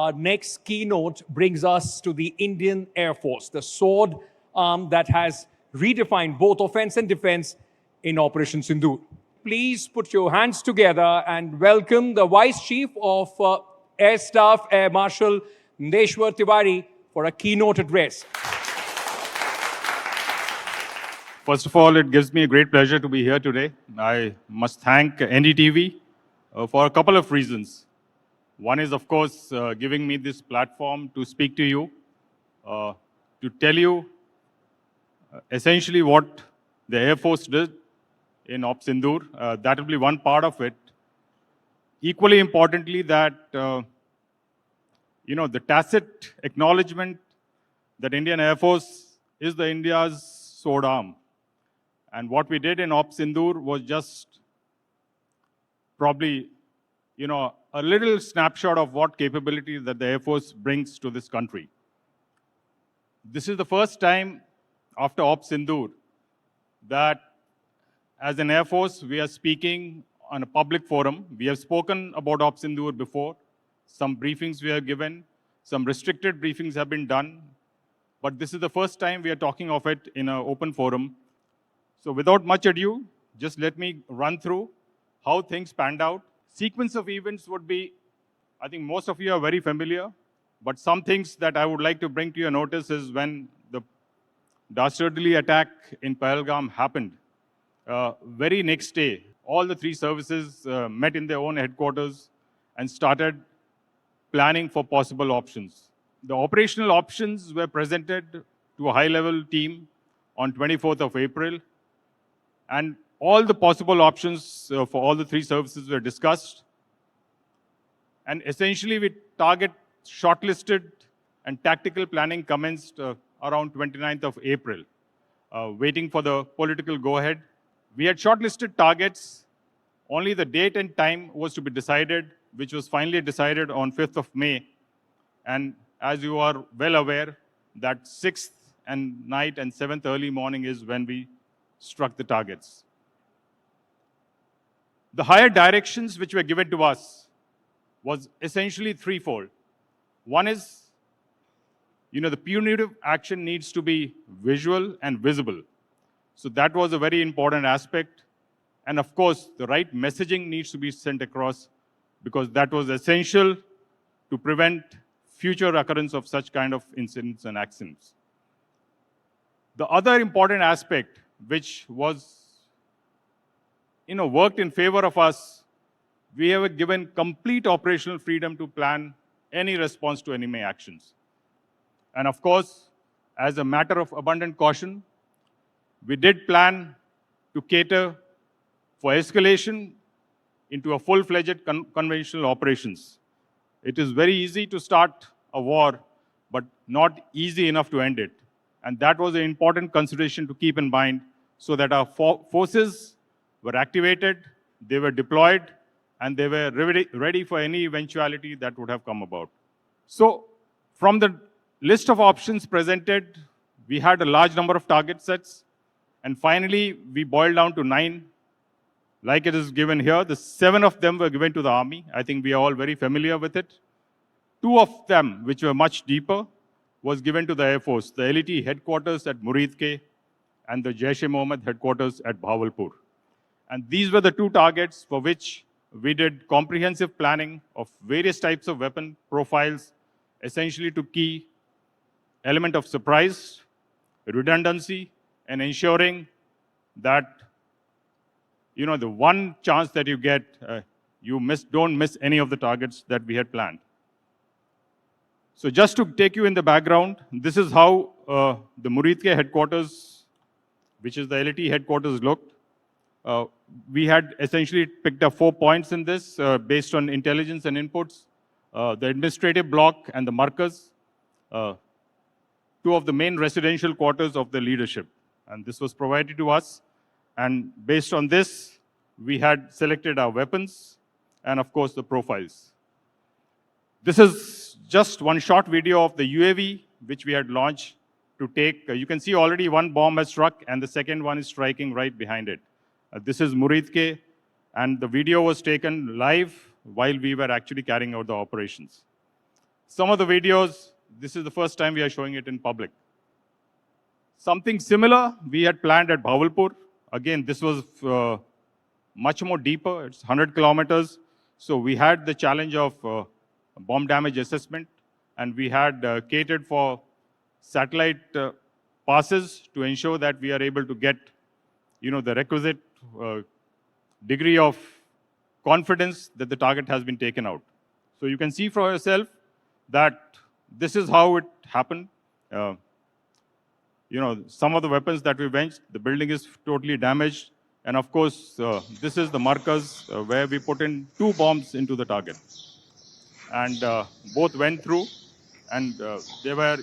our next keynote brings us to the Indian Air Force, the sword arm that has redefined both offense and defense in Operation Sindoor. Please put your hands together and welcome the Vice Chief of Air Staff, Air Marshal Ndeshwar Tiwari, for a keynote address. First of all, it gives me a great pleasure to be here today. I must thank NDTV for a couple of reasons. One is, of course, giving me this platform to speak to you, to tell you essentially what the Air Force did in Op Sindoor. That will be one part of it. Equally importantly, that the tacit acknowledgement that Indian Air Force is the India's sword arm. And what we did in Op Sindoor was just probably, a little snapshot of what capability that the Air Force brings to this country. This is the first time after Op Sindoor that as an Air Force, we are speaking on a public forum. We have spoken about Op Sindoor before. Some briefings we have given, some restricted briefings have been done. But this is the first time we are talking of it in an open forum. So without much ado, just let me run through how things panned out. Sequence of events would be, I think most of you are very familiar, but some things that I would like to bring to your notice is when the dastardly attack in Pahalgam happened. Very next day, all the three services met in their own headquarters and started planning for possible options. The operational options were presented to a high-level team on 24th of April. And all the possible options for all the three services were discussed. And essentially, we target shortlisted and tactical planning commenced around 29th of April, waiting for the political go-ahead. We had shortlisted targets. Only the date and time was to be decided, which was finally decided on 5th of May. And as you are well aware, that 6th and night and 7th early morning is when we struck the targets. The higher directions which were given to us was essentially threefold. One is, the punitive action needs to be visual and visible. So that was a very important aspect. And of course, the right messaging needs to be sent across because that was essential to prevent future occurrence of such kind of incidents and accidents. The other important aspect which was, worked in favor of us, we have given complete operational freedom to plan any response to enemy actions. And of course, as a matter of abundant caution, we did plan to cater for escalation into a full-fledged conventional operations. It is very easy to start a war, but not easy enough to end it. And that was an important consideration to keep in mind so that our forces were activated, they were deployed, and they were ready for any eventuality that would have come about. So from the list of options presented, we had a large number of target sets. And finally, we boiled down to 9. Like it is given here, the 7 of them were given to the Army. I think we are all very familiar with it. 2 of them, which were much deeper, was given to the Air Force, the LET headquarters at Muridke and the Jaish-e-Mohammed headquarters at Bahawalpur. And these were the 2 targets for which we did comprehensive planning of various types of weapon profiles, essentially to key element of surprise, redundancy, and ensuring that, the one chance that you get, you don't miss any of the targets that we had planned. So just to take you in the background, this is how the Muridke headquarters, which is the LET headquarters, looked. We had essentially picked up 4 points in this based on intelligence and inputs. The administrative block and the markers, 2 of the main residential quarters of the leadership. And this was provided to us. And based on this, we had selected our weapons and, of course, the profiles. This is just one short video of the UAV, which we had launched to take. You can see already one bomb has struck, and the second one is striking right behind it. This is Muridke, and the video was taken live while we were actually carrying out the operations. Some of the videos, this is the first time we are showing it in public. Something similar we had planned at Bhavalpur. Again, this was much more deeper. It's 100 kilometers. So we had the challenge of bomb damage assessment, and we had catered for satellite passes to ensure that we are able to get, the requisite degree of confidence that the target has been taken out. So you can see for yourself that this is how it happened. Some of the weapons that we benched, the building is totally damaged. And of course, this is the markers where we put in 2 bombs into the target. And both went through. And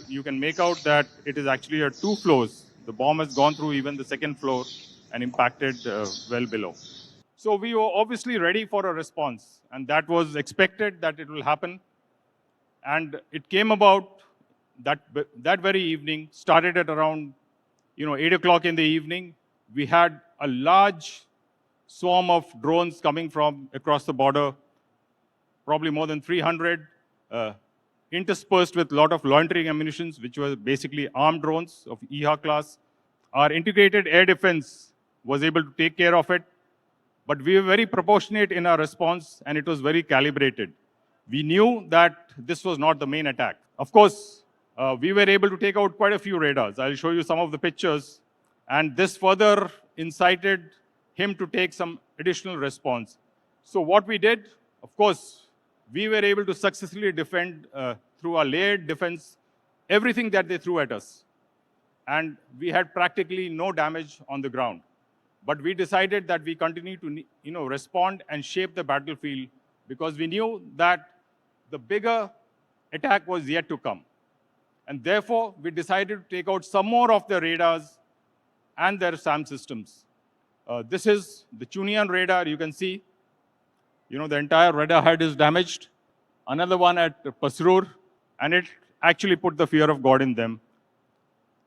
you can make out that it is actually at 2 floors. The bomb has gone through even the 2nd floor and impacted well below. So we were obviously ready for a response. And that was expected that it will happen. And it came about that very evening, started at around 8 o'clock in the evening. We had a large swarm of drones coming from across the border, probably more than 300, interspersed with a lot of loitering ammunitions, which were basically armed drones of EHA class. Our integrated air defense was able to take care of it, but we were very proportionate in our response, and it was very calibrated. We knew that this was not the main attack. Of course, we were able to take out quite a few radars. I'll show you some of the pictures. And this further incited him to take some additional response. So what we did, of course, we were able to successfully defend through our layered defense everything that they threw at us. And we had practically no damage on the ground. But we decided that we continue to respond and shape the battlefield, because we knew that the bigger attack was yet to come. And therefore, we decided to take out some more of the radars and their SAM systems. This is the Chunian radar. You can see, the entire radar head is damaged. Another one at Pasrur, and it actually put the fear of God in them.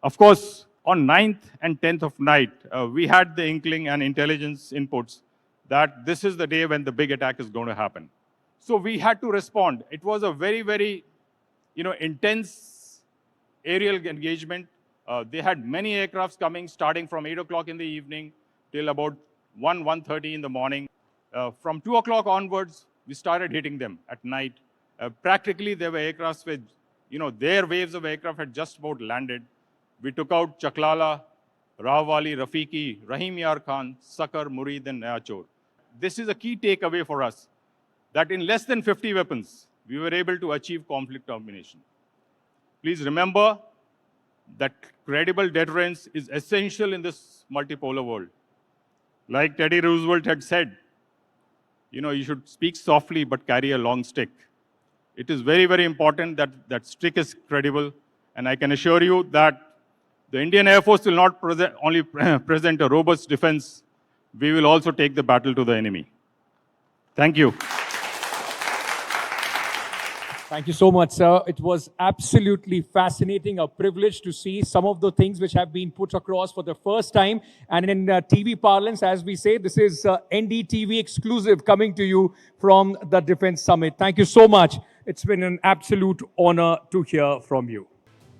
Of course, on 9th and 10th of night, we had the inkling and intelligence inputs that this is the day when the big attack is going to happen. So we had to respond. It was a very, very, intense aerial engagement. They had many aircrafts coming, starting from 8 o'clock in the evening till about 1:30 in the morning. From 2 o'clock onwards, we started hitting them at night. Practically, there were aircrafts with, their waves of aircraft had just about landed. We took out Chaklala, Rahwali, Rafiki, Rahim Yar Khan, Sakar, Murid, and Nayachor. This is a key takeaway for us, that in less than 50 weapons, we were able to achieve conflict domination. Please remember that credible deterrence is essential in this multipolar world. Like Teddy Roosevelt had said, you should speak softly but carry a long stick. It is very, very important that that stick is credible. And I can assure you that the Indian Air Force will not only present a robust defense, we will also take the battle to the enemy. Thank you. Thank you so much, sir. It was absolutely fascinating, a privilege to see some of the things which have been put across for the first time. And in TV parlance, as we say, this is NDTV exclusive coming to you from the Defense Summit. Thank you so much. It's been an absolute honor to hear from you.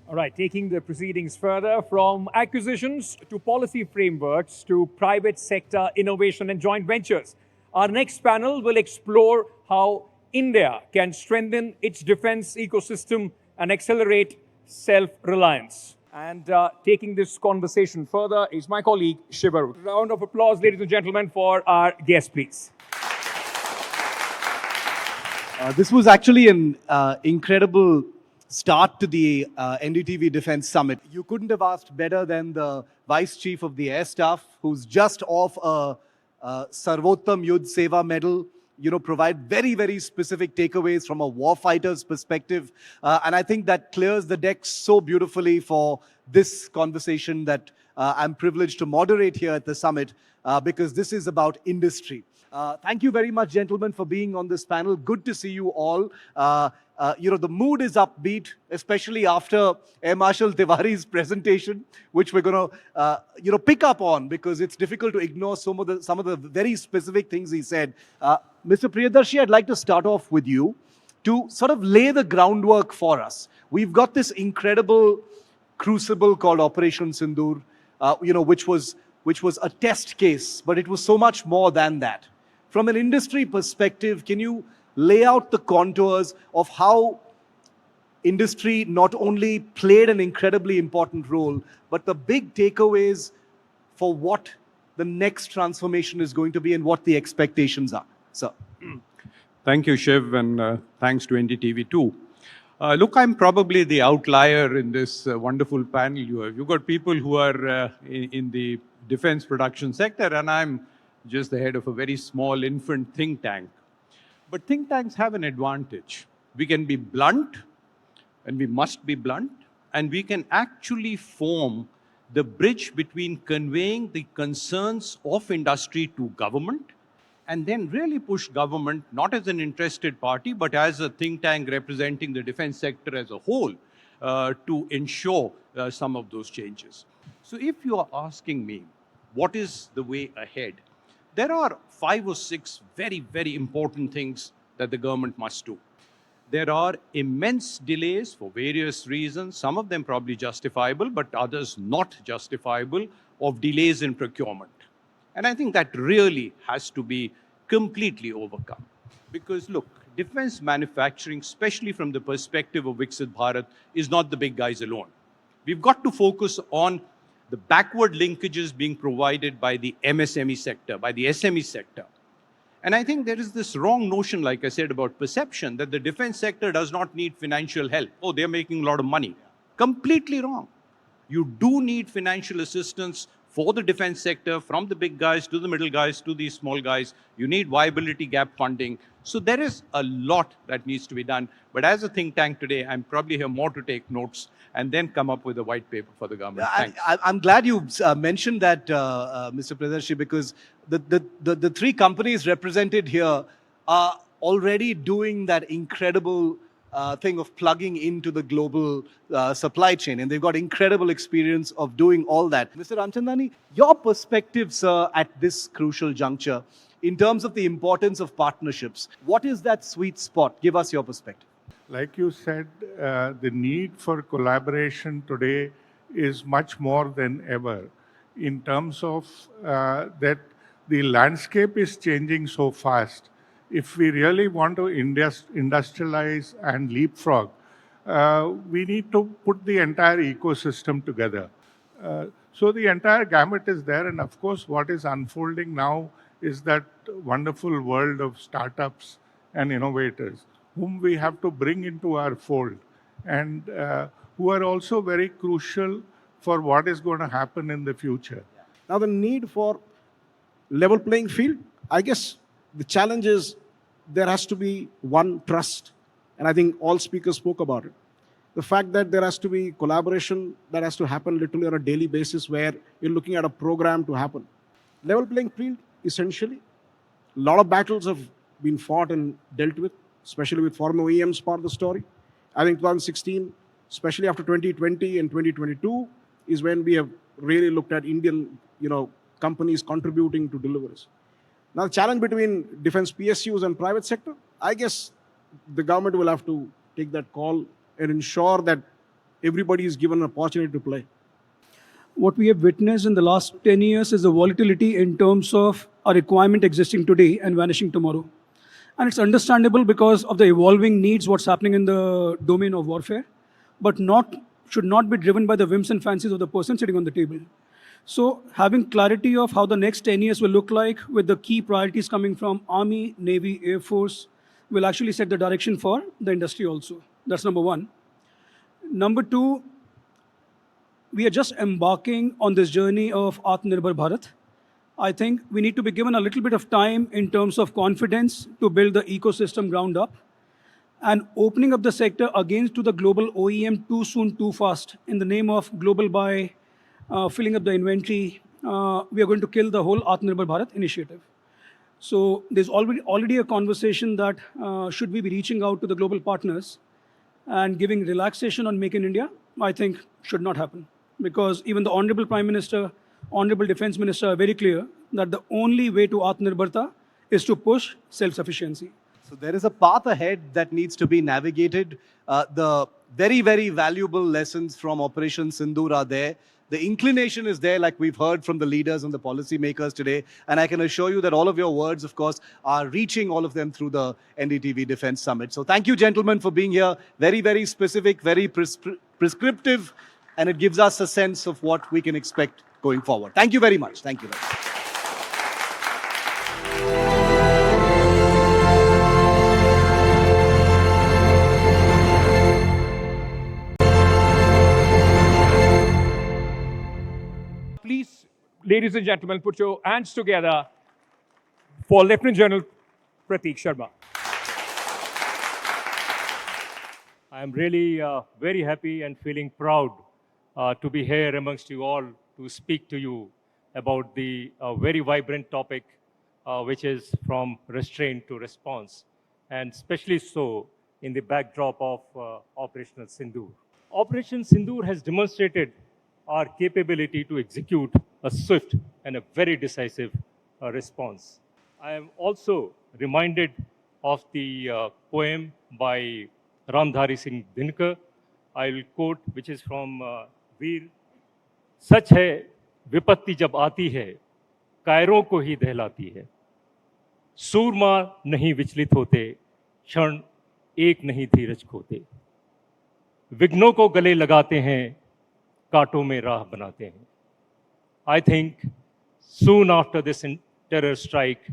All right, taking the proceedings further, from acquisitions to policy frameworks to private sector innovation and joint ventures. Our next panel will explore how India can strengthen its defense ecosystem and accelerate self-reliance. And taking this conversation further is my colleague, Shiva. Round of applause, ladies and gentlemen, for our guest, please. This was actually an incredible start to the NDTV Defense Summit. You couldn't have asked better than the Vice Chief of the Air Staff, who's just off a Sarvottam Yudh Seva medal, provide very, very specific takeaways from a warfighter's perspective. And I think that clears the deck so beautifully for this conversation that I'm privileged to moderate here at the summit, because this is about industry. Thank you very much, gentlemen, for being on this panel. Good to see you all. The mood is upbeat, especially after Air Marshal Tiwari's presentation, which we're going to, pick up on, because it's difficult to ignore some of the very specific things he said. Mr. Priyadarshi, I'd like to start off with you. to sort of lay the groundwork for us. We've got this incredible crucible called Operation Sindoor, which was a test case, but it was so much more than that. From an industry perspective, can you lay out the contours of how industry not only played an incredibly important role, but the big takeaways for what the next transformation is going to be and what the expectations are? Sir. Thank you, Shiv, and thanks to NDTV too. Look, I'm probably the outlier in this wonderful panel you have. You've got people who are in the defense production sector, and I'm just the head of a very small infant think tank. But think tanks have an advantage. We can be blunt, and we must be blunt, and we can actually form the bridge between conveying the concerns of industry to government, and then really push government, not as an interested party, but as a think tank representing the defense sector as a whole, to ensure some of those changes. So if you are asking me, what is the way ahead? There are 5 or 6 very, very important things that the government must do. There are immense delays for various reasons, some of them probably justifiable, but others not justifiable, of delays in procurement. And I think that really has to be completely overcome. Because look, defense manufacturing, especially from the perspective of Viksit Bharat, is not the big guys alone. We've got to focus on the backward linkages being provided by the MSME sector, by the SME sector. And I think there is this wrong notion, like I said, about perception, that the defense sector does not need financial help. Oh, they're making a lot of money. Completely wrong. You do need financial assistance for the defense sector, from the big guys to the middle guys to the small guys. You need viability gap funding. So there is a lot that needs to be done. But as a think tank today, I'm probably here more to take notes and then come up with a white paper for the government. Thanks. I'm glad you mentioned that, Mr. Pradarshi, because the 3 companies represented here are already doing that incredible thing of plugging into the global supply chain, and they've got incredible experience of doing all that. Mr. Ramchandani, your perspective, sir, at this crucial juncture, in terms of the importance of partnerships, what is that sweet spot? Give us your perspective. Like you said, the need for collaboration today is much more than ever, in terms of that the landscape is changing so fast. If we really want to industrialize and leapfrog, we need to put the entire ecosystem together. So the entire gamut is there, and of course what is unfolding now is that wonderful world of startups and innovators whom we have to bring into our fold, and who are also very crucial for what is going to happen in the future. Now, the need for level playing field, I guess the challenge is there has to be one trust. And I think all speakers spoke about it. The fact that there has to be collaboration that has to happen literally on a daily basis, where you're looking at a program to happen. Level playing field, essentially, a lot of battles have been fought and dealt with, especially with foreign OEMs part of the story. I think 2016, especially after 2020 and 2022, is when we have really looked at Indian, companies contributing to deliveries. Now, the challenge between defense PSUs and private sector, I guess the government will have to take that call and ensure that everybody is given an opportunity to play. What we have witnessed in the last 10 years is a volatility in terms of a requirement existing today and vanishing tomorrow. And it's understandable because of the evolving needs, what's happening in the domain of warfare, but should not be driven by the whims and fancies of the person sitting on the table. So having clarity of how the next 10 years will look like, with the key priorities coming from Army, Navy, Air Force, will actually set the direction for the industry also. That's number one. Number two, we are just embarking on this journey of Atmanirbhar Bharat. I think we need to be given a little bit of time in terms of confidence to build the ecosystem ground up, and opening up the sector again to the global OEM too soon, too fast, in the name of global buy, filling up the inventory, we are going to kill the whole Atmanirbhar Bharat initiative. So there's already a conversation that should we be reaching out to the global partners and giving relaxation on Make in India, I think should not happen. Because even the Honorable Prime Minister, Honorable Defense Minister are very clear that the only way to Atmanirbharta is to push self-sufficiency. So there is a path ahead that needs to be navigated. The very, very valuable lessons from Operation Sindoor are there. The inclination is there, like we've heard from the leaders and the policymakers today. And I can assure you that all of your words, of course, are reaching all of them through the NDTV Defense Summit. So thank you, gentlemen, for being here. Very, very specific, very prescriptive, and it gives us a sense of what we can expect going forward. Thank you very much. Thank you very much. Please, ladies and gentlemen, put your hands together for Lieutenant General Prateek Sharma. I am really very happy and feeling proud to be here amongst you all to speak to you about the very vibrant topic, which is from restraint to response, and especially so in the backdrop of Operation Sindoor. Operation Sindoor has demonstrated our capability to execute a swift and a very decisive response. I am also reminded of the poem by Ramdhari Singh Dinkar. I will quote, which is from Veer. सच है विपत्ति जब आती है कायरों को ही दहलाती है सूरमा नहीं विचलित होते क्षण एक नहीं धीरज खोते विघ्नों को गले लगाते हैं कांटों में राह बनाते हैं I think soon after this terror strike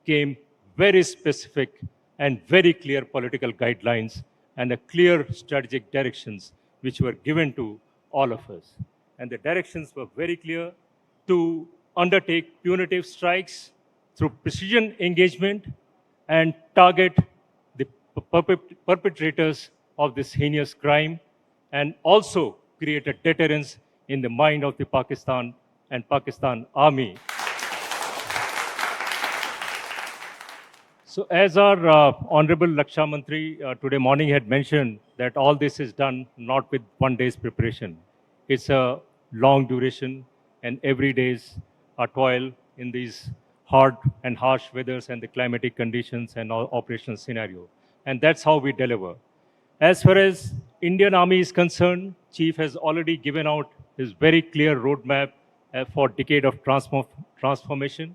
came very specific and very clear political guidelines and a clear strategic directions which were given to all of us. And the directions were very clear to undertake punitive strikes through precision engagement and target the perpetrators of this heinous crime and also create a deterrence in the mind of the Pakistan and Pakistan Army. So as our Honorable Laksha Mantri today morning had mentioned that all this is done not with one day's preparation. It's a long duration and every day's a toil in these hard and harsh weathers and the climatic conditions and operational scenario. And that's how we deliver. As far as Indian Army is concerned, Chief has already given out his very clear roadmap for decade of transformation.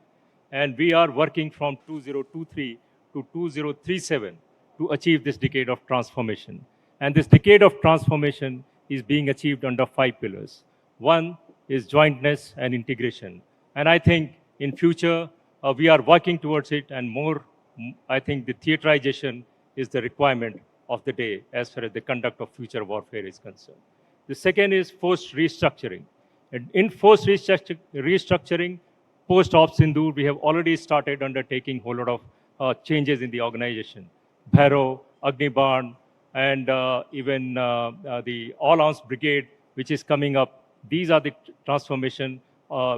And we are working from 2023 to 2037 to achieve this decade of transformation. And this decade of transformation is being achieved under 5 pillars. One is jointness and integration. And I think in future, we are working towards it and more, I think the theaterization is the requirement of the day as far as the conduct of future warfare is concerned. The second is forced restructuring. And in forced restructuring, post-Op Sindoor, we have already started undertaking a whole lot of changes in the organization. Bhairo, Agniban, and even the All-Arms Brigade, which is coming up. These are the transformation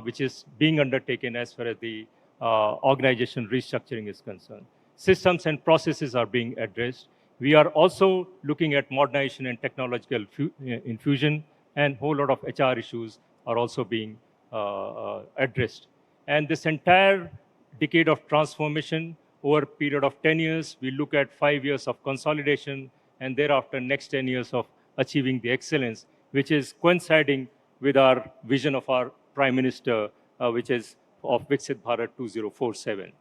which is being undertaken as far as the organization restructuring is concerned. Systems and processes are being addressed. We are also looking at modernization and technological infusion, and a whole lot of HR issues are also being addressed. And this entire decade of transformation over a period of 10 years, we look at 5 years of consolidation, and thereafter next 10 years of achieving the excellence, which is coinciding with our vision of our Prime Minister, which is of Viksit Bharat 2047.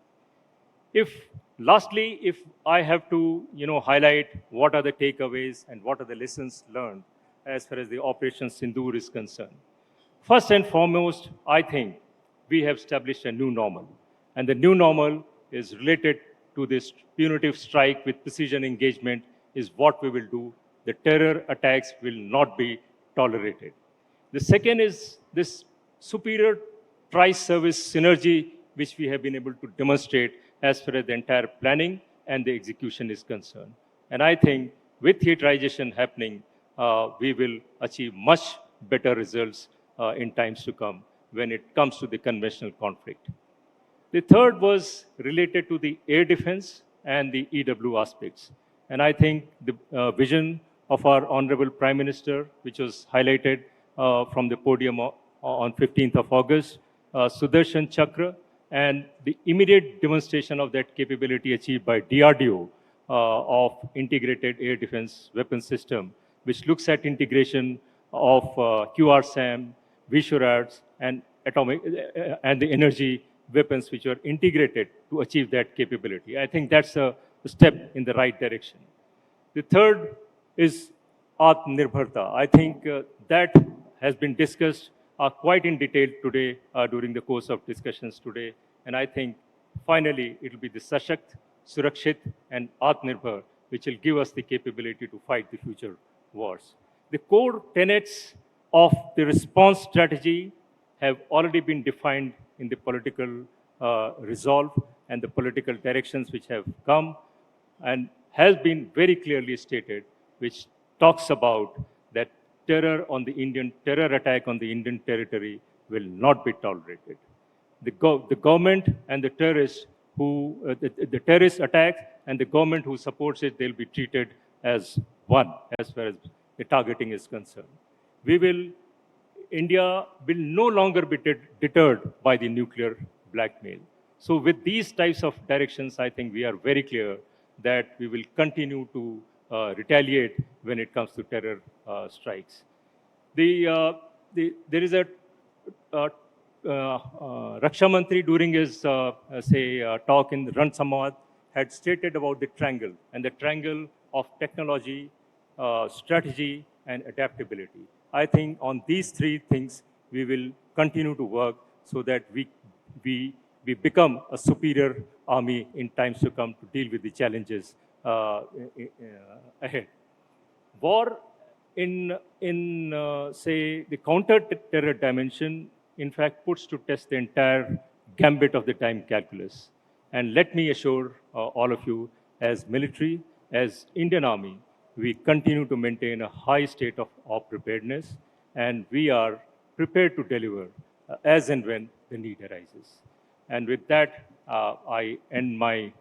Lastly, if I have to highlight what are the takeaways and what are the lessons learned as far as the Operation Sindoor is concerned. First and foremost, I think we have established a new normal. And the new normal is related to this punitive strike with precision engagement is what we will do. The terror attacks will not be tolerated. The second is this superior tri-service synergy which we have been able to demonstrate as far as the entire planning and the execution is concerned. And I think with theaterization happening, we will achieve much better results in times to come when it comes to the conventional conflict. The third was related to the air defense and the EW aspects. And I think the vision of our Honorable Prime Minister, which was highlighted from the podium on 15th of August, Sudarshan Chakra, and the immediate demonstration of that capability achieved by DRDO of integrated air defense weapon system, which looks at integration of QRSAM, Vishwarats, and atomic and the energy weapons which are integrated to achieve that capability. I think that's a step in the right direction. The third is Atmanirbharta. I think that has been discussed quite in detail today during the course of discussions today. And I think finally it will be the Sashakt, Surakshit, and Atmanirbhar which will give us the capability to fight the future wars. The core tenets of the response strategy have already been defined in the political resolve and the political directions which have come, and has been very clearly stated, which talks about that terror attack on the Indian territory will not be tolerated. The government and the terrorists the terrorist attack and the government who supports it, they'll be treated as one as far as the targeting is concerned. India will no longer be deterred by the nuclear blackmail. So with these types of directions, I think we are very clear that we will continue to retaliate when it comes to terror strikes. There is a Raksha Mantri during his talk in Ran Samvad had stated about the triangle and the triangle of technology, strategy, and adaptability. I think on these three things we will continue to work so that we become a superior army in times to come to deal with the challenges ahead. War in the counter-terror dimension, in fact, puts to test the entire gambit of the time calculus. And let me assure all of you, as military, as Indian Army, we continue to maintain a high state of preparedness, and we are prepared to deliver as and when the need arises. And with that, I end my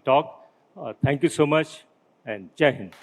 talk. Thank you so much, and Jai Hind.